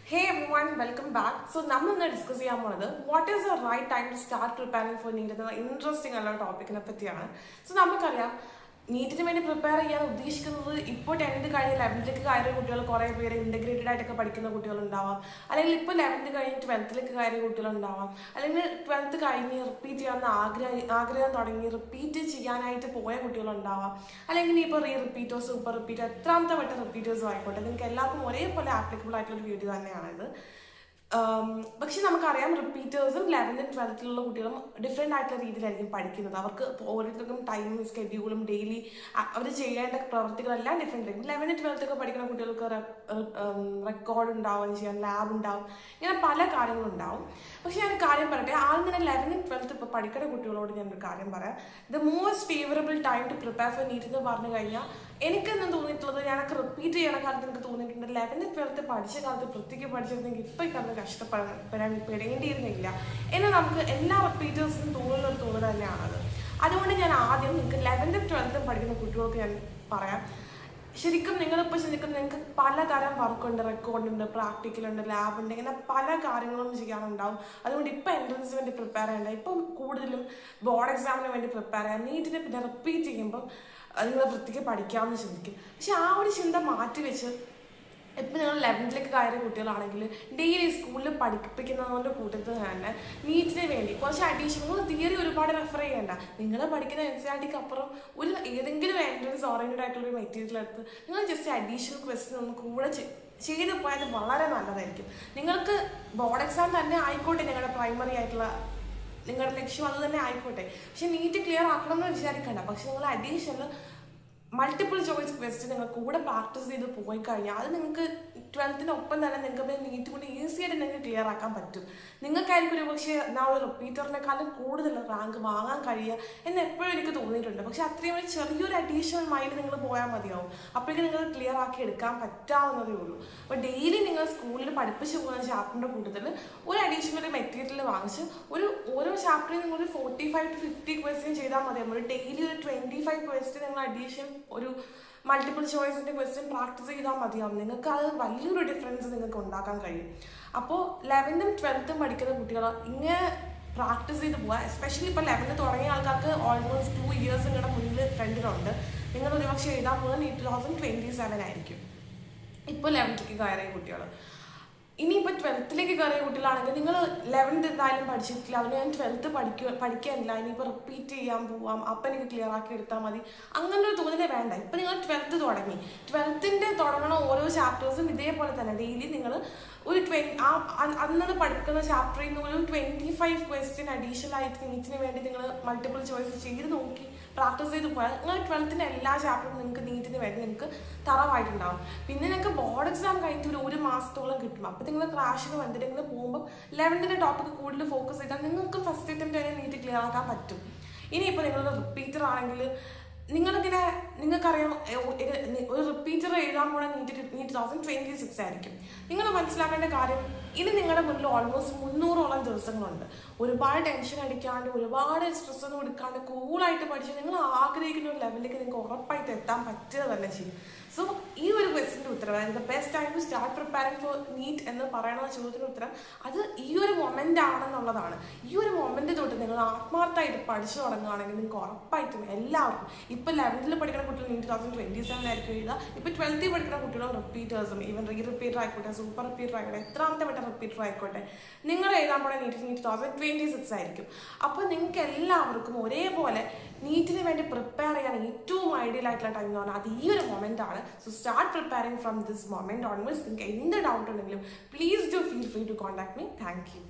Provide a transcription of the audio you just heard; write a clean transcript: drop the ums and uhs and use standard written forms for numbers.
Hey everyone, welcome back. So, we will discuss what is the right time to start preparing for NEET. Interesting topic. So, നീറ്റിന് വേണ്ടി prepare ചെയ്യാൻ ഉദ്ദേശിക്കുന്നത് ഇപ്പോൾ 10th കഴിഞ്ഞ് 11th കയറിയ കുട്ടികൾ കുറേ പേര് ഇൻ്റഗ്രേറ്റഡ് ആയിട്ടൊക്കെ പഠിക്കുന്ന കുട്ടികളുണ്ടാവാം, അല്ലെങ്കിൽ ഇപ്പോൾ 11th കഴിഞ്ഞ് 12th കയറിയ കുട്ടികളുണ്ടാവാം, അല്ലെങ്കിൽ 12th കഴിഞ്ഞ് റിപ്പീറ്റ് ചെയ്യാമെന്ന് ആഗ്രഹം തുടങ്ങി റിപ്പീറ്റ് ചെയ്യാനായിട്ട് പോയ കുട്ടികളുണ്ടാവാം, അല്ലെങ്കിൽ ഇപ്പോൾ റിപ്പീറ്റോ സൂപ്പർ റിപ്പീറ്റോ എത്രാമത്തെ വട്ടം റിപ്പീറ്റേഴ്സും ആയിക്കോട്ടെ, നിങ്ങൾക്ക് എല്ലാവർക്കും ഒരേപോലെ ആപ്ലിക്കബിൾ ആയിട്ടുള്ളൊരു വീഡിയോ തന്നെയാണിത്. പക്ഷെ നമുക്കറിയാം റിപ്പീറ്റേഴ്സും 11th 12th കുട്ടികളും ഡിഫറെൻ്റ് ആയിട്ടുള്ള രീതിയിലായിരിക്കും പഠിക്കുന്നത്. അവർക്ക് ഓരോരുത്തർക്കും ടൈമും സ്കെഡ്യൂളും ഡെയിലി അവർ ചെയ്യേണ്ട പ്രവർത്തികളെല്ലാം ഡിഫറെൻ്റ് ആയിരിക്കും. 11th 12th പഠിക്കുന്ന കുട്ടികൾക്ക് റെക്കോർഡ് ഉണ്ടാവും, ചെയ്യാൻ ലാബ് ഉണ്ടാവും, ഇങ്ങനെ പല കാര്യങ്ങളുണ്ടാവും. പക്ഷെ ഞാൻ കാര്യം പറയട്ടെ, ആദ്യം തന്നെ 11th 12th ഇപ്പോൾ പഠിക്കുന്ന കുട്ടികളോട് ഞാനൊരു കാര്യം പറയാം. The most favourable time to prepare for NEET എന്ന് പറഞ്ഞു കഴിഞ്ഞാൽ എനിക്കെന്ന് തോന്നിയിട്ടുള്ളത്, ഞാനൊക്കെ റിപ്പീറ്റ് ചെയ്യണ കാലത്ത് എനിക്ക് തോന്നിയിട്ടുണ്ട് 11th 12th പഠിച്ച കാലത്ത് വൃത്തിക്ക് പഠിച്ചിരുന്നെങ്കിൽ ഇപ്പോൾ ഈ കാലത്ത് കഷ്ടപ്പെടേണ്ടിയിരുന്നില്ല എന്ന് നമുക്ക് എല്ലാ റിപ്പീറ്റേഴ്സിനും തോന്നുന്നൊരു തോന്നൽ തന്നെയാണത്. അതുകൊണ്ട് ഞാൻ ആദ്യം നിങ്ങൾക്ക് 11th 12th പഠിക്കുന്ന കുട്ടികൾക്ക് ഞാൻ പറയാം, ശരിക്കും നിങ്ങളിപ്പോൾ ശരിക്കും നിങ്ങൾക്ക് പലതരം വർക്കുണ്ട്, റെക്കോർഡുണ്ട്, പ്രാക്ടിക്കലുണ്ട്, ലാബുണ്ട്, ഇങ്ങനെ പല കാര്യങ്ങളും ചെയ്യാനുണ്ടാവും. അതുകൊണ്ട് ഇപ്പോൾ എൻട്രൻസിന് വേണ്ടി പ്രിപ്പയർ ചെയ്യേണ്ട, ഇപ്പം കൂടുതലും ബോർഡ് എക്സാമിന് വേണ്ടി പ്രിപ്പയർ ചെയ്യാം. നീറ്റിനെ പിന്നെ റിപ്പീറ്റ് ചെയ്യുമ്പം നിങ്ങൾ വൃത്തിക്ക് പഠിക്കാമെന്ന് ചിന്തിക്കും. പക്ഷെ ആ ഒരു ചിന്ത മാറ്റി വെച്ച് ഇപ്പം നിങ്ങൾ 11th കയറിയ കുട്ടികളാണെങ്കിൽ ഡെയിലി സ്കൂളിൽ പഠിപ്പിക്കുന്നതിൻ്റെ കൂട്ടത്തിൽ തന്നെ നീറ്റിന് വേണ്ടി കുറച്ച് അഡീഷണൽ തിയറി ഒരുപാട് റെഫർ ചെയ്യേണ്ട, നിങ്ങൾ പഠിക്കുന്ന NCERTക്ക് അപ്പുറം ഒരു ഏതെങ്കിലും എൻട്രൻസ് ഓറിയൻറ്റഡ് ആയിട്ടുള്ളൊരു മെറ്റീരിയൽ എടുത്ത് നിങ്ങൾ ജസ്റ്റ് അഡീഷണൽ ക്വസ്റ്റ്യൻ ഒന്ന് കൂടെ ചെയ്ത് പോയാൽ വളരെ നല്ലതായിരിക്കും. നിങ്ങൾക്ക് ബോർഡ് എക്സാം തന്നെ ആയിക്കോട്ടെ, നിങ്ങളുടെ പ്രൈമറി ആയിട്ടുള്ള നിങ്ങളുടെ ലക്ഷ്യം അത് തന്നെ ആയിക്കോട്ടെ, പക്ഷെ നീറ്റ് ക്ലിയർ ആക്കണം എന്ന് വിചാരിക്കണ്ട. പക്ഷെ നിങ്ങൾ അഡീഷണൽ മൾട്ടിപ്പിൾ ചോയ്സ് ക്വസ്റ്റ്യൻ നിങ്ങൾ കൂടെ പ്രാക്ടീസ് ചെയ്ത് പോയി കഴിഞ്ഞാൽ അത് നിങ്ങൾക്ക് 12th തന്നെ നിങ്ങൾക്ക് നീറ്റ് കൊണ്ട് ഈസി ആയിട്ട് നിങ്ങൾക്ക് ക്ലിയർ ആക്കാൻ പറ്റും. നിങ്ങൾക്കായിരിക്കും ഒരു പക്ഷേ ഒരു റിപ്പീറ്ററിനെക്കാളും കൂടുതൽ റാങ്ക് വാങ്ങാൻ കഴിയുക എന്ന് എപ്പോഴും എനിക്ക് തോന്നിയിട്ടുണ്ട്. പക്ഷെ അത്രയും ഒരു ചെറിയൊരു അഡീഷണൽ മൈൻഡ് നിങ്ങൾ പോയാൽ മതിയാവും, അപ്പോഴേക്കും നിങ്ങൾ ക്ലിയർ ആക്കി എടുക്കാൻ പറ്റാവുന്നതേ ഉള്ളൂ. അപ്പോൾ ഡെയിലി നിങ്ങൾ സ്കൂളിൽ പഠിപ്പിച്ച് പോകുന്ന ചാപ്റ്ററിൻ്റെ കൂട്ടത്തിൽ ഒരു അഡീഷണൽ മെറ്റീരിയൽ വാങ്ങിച്ച് ഓരോ ചാപ്റ്ററിൽ നിങ്ങൾ ഒരു 45 to 50 ക്വസ്റ്റ്യൻ ചെയ്താൽ മതിയാവും. ഒരു ഡെയിലി ഒരു 25 ക്വസ്റ്റ്യൻ നിങ്ങൾ അഡീഷൻ ഒരു മൾട്ടിപ്പിൾ ചോയ്സിൻ്റെ ക്വസ്റ്റ്യൻ പ്രാക്ടീസ് ചെയ്താൽ മതിയാവും. നിങ്ങൾക്ക് അത് വലിയൊരു ഡിഫറൻസ് നിങ്ങൾക്ക് ഉണ്ടാക്കാൻ കഴിയും. അപ്പോൾ 11th 12th പഠിക്കുന്ന കുട്ടികൾ ഇങ്ങനെ പ്രാക്ടീസ് ചെയ്ത് പോവുക. എസ്പെഷ്യലി ഇപ്പോൾ 11th തുടങ്ങിയ ആൾക്കാർക്ക് ഓൾമോസ്റ്റ് 2 years നിങ്ങളുടെ മുന്നിൽ ഫ്രണ്ടിലുണ്ട്. നിങ്ങൾ ഒരുപക്ഷെ എഴുതാൻ പോകുന്നത് 2027 ആയിരിക്കും ഇപ്പോൾ 11th കയറിയ കുട്ടികൾ. ഇനിയിപ്പോൾ 12th കയറിയ കുട്ടികളാണെങ്കിൽ നിങ്ങൾ 11th എന്തായാലും പഠിച്ചിട്ടില്ല, അതിന് ഞാൻ 12th പഠിക്കാനില്ല, ഇനിയിപ്പോൾ റിപ്പീറ്റ് ചെയ്യാൻ പോവാം, അപ്പം എനിക്ക് ക്ലിയർ ആക്കി എടുത്താൽ മതി, അങ്ങനെ ഒരു തോന്നലേ വേണ്ട. ഇപ്പം നിങ്ങൾ 12th തുടങ്ങി, 12th തുടങ്ങണ ഓരോ ചാപ്റ്റേഴ്സും ഇതേപോലെ തന്നെ ഡെയിലി നിങ്ങൾ ഒരു അന്നത് പഠിക്കുന്ന ചാപ്റ്ററിൽ നിന്ന് ഒരു 25 ക്വസ്റ്റ്യൻ അഡീഷണൽ ആയിട്ട് നീറ്റിന് വേണ്ടി നിങ്ങൾ മൾട്ടിപ്പിൾ ചോയ്സ് ചെയ്ത് നോക്കി പ്രാക്ടീസ് ചെയ്ത് പോയാൽ നിങ്ങൾ 12th എല്ലാ ചാപ്റ്ററും നിങ്ങൾക്ക് നീറ്റിന് വേണ്ടി നിങ്ങൾക്ക് തറവായിട്ടുണ്ടാവും. പിന്നെ നിങ്ങൾക്ക് ബോർഡ് എക്സാം കഴിഞ്ഞിട്ട് ഒരു മാസത്തോളം കിട്ടും. അപ്പോൾ നിങ്ങൾ ക്രാഷിന് എന്തെങ്കിലും പോകുമ്പോൾ 11th ടോപ്പിക്ക് കൂടുതൽ ഫോക്കസ് ചെയ്താൽ നിങ്ങൾക്ക് ഫസ്റ്റ് അറ്റംപ്റ്റ് തന്നെ നീറ്റ് ക്ലിയർ ആക്കാൻ പറ്റും. ഇനിയിപ്പോൾ നിങ്ങളുടെ റിപ്പീറ്റർ ആണെങ്കിൽ നിങ്ങൾക്കറിയാം ഒരു റിപ്പീറ്റർ എഴുതാൻ പോണ നീറ്റ് 2026 ആയിരിക്കും. നിങ്ങൾ മനസ്സിലാക്കേണ്ട കാര്യം, ഇനി നിങ്ങളുടെ മുന്നിൽ ഓൾമോസ്റ്റ് 300ഓളം ദിവസങ്ങളുണ്ട്. ഒരുപാട് ടെൻഷൻ അടിക്കാണ്ട് ഒരുപാട് സ്ട്രെസ് ഒന്നും എടുക്കാണ്ട് കൂളായിട്ട് പഠിച്ച് നിങ്ങൾ ആഗ്രഹിക്കുന്ന ഒരു ലെവലിലേക്ക് നിങ്ങൾക്ക് ഉറപ്പായിട്ട് എത്താൻ പറ്റുക തന്നെ ചെയ്യും. സോ ഈ ഒരു ക്വസ്റ്റിൻ്റെ ഉത്തരം, അതായത് best time to start preparing for NEET എന്ന് പറയുന്ന ചോദ്യത്തിൻ്റെ ഉത്തരം അത് ഈ ഒരു മൊമെൻ്റ് ആണെന്നുള്ളതാണ്. ഈ ഒരു മൊമെൻ്റ് തൊട്ട് നിങ്ങൾ ആത്മാർത്ഥമായിട്ട് പഠിച്ചു തുടങ്ങുകയാണെങ്കിൽ നിങ്ങൾക്ക് ഉറപ്പായിട്ടും എല്ലാവർക്കും ഇപ്പോൾ 11th പഠിക്കുന്ന കുട്ടികൾ നീറ്റ് 2027 ആയിരിക്കും എഴുതുക. ഇപ്പോൾ 12th പഠിക്കുന്ന കുട്ടികളും റിപ്പീറ്റേഴ്സും ഈവൻ റിപ്പീറ്റർ ആയിക്കോട്ടെ, സൂപ്പർ റിപ്പീറ്റർ ആയിക്കോട്ടെ, എത്രാമത്തെ വട്ടം റിപ്പീറ്റർ ആയിക്കോട്ടെ, നിങ്ങൾ എഴുതാൻ പോണ നീറ്റ് 2026 ആയിരിക്കും. അപ്പോൾ നിങ്ങൾക്ക് എല്ലാവർക്കും ഒരേപോലെ നീറ്റിന് വേണ്ടി പ്രിപ്പയർ ചെയ്യാൻ ഏറ്റവും ഐഡിയൽ ആയിട്ടുള്ള ടൈം എന്ന് പറഞ്ഞാൽ അത് ഈ ഒരു മൊമെൻ്റ് ആണ്. So start preparing from this moment onwards. നിങ്ങൾക്ക് എന്ത് ഡൗട്ട് ഉണ്ടെങ്കിലും please do feel free to contact me. Thank you.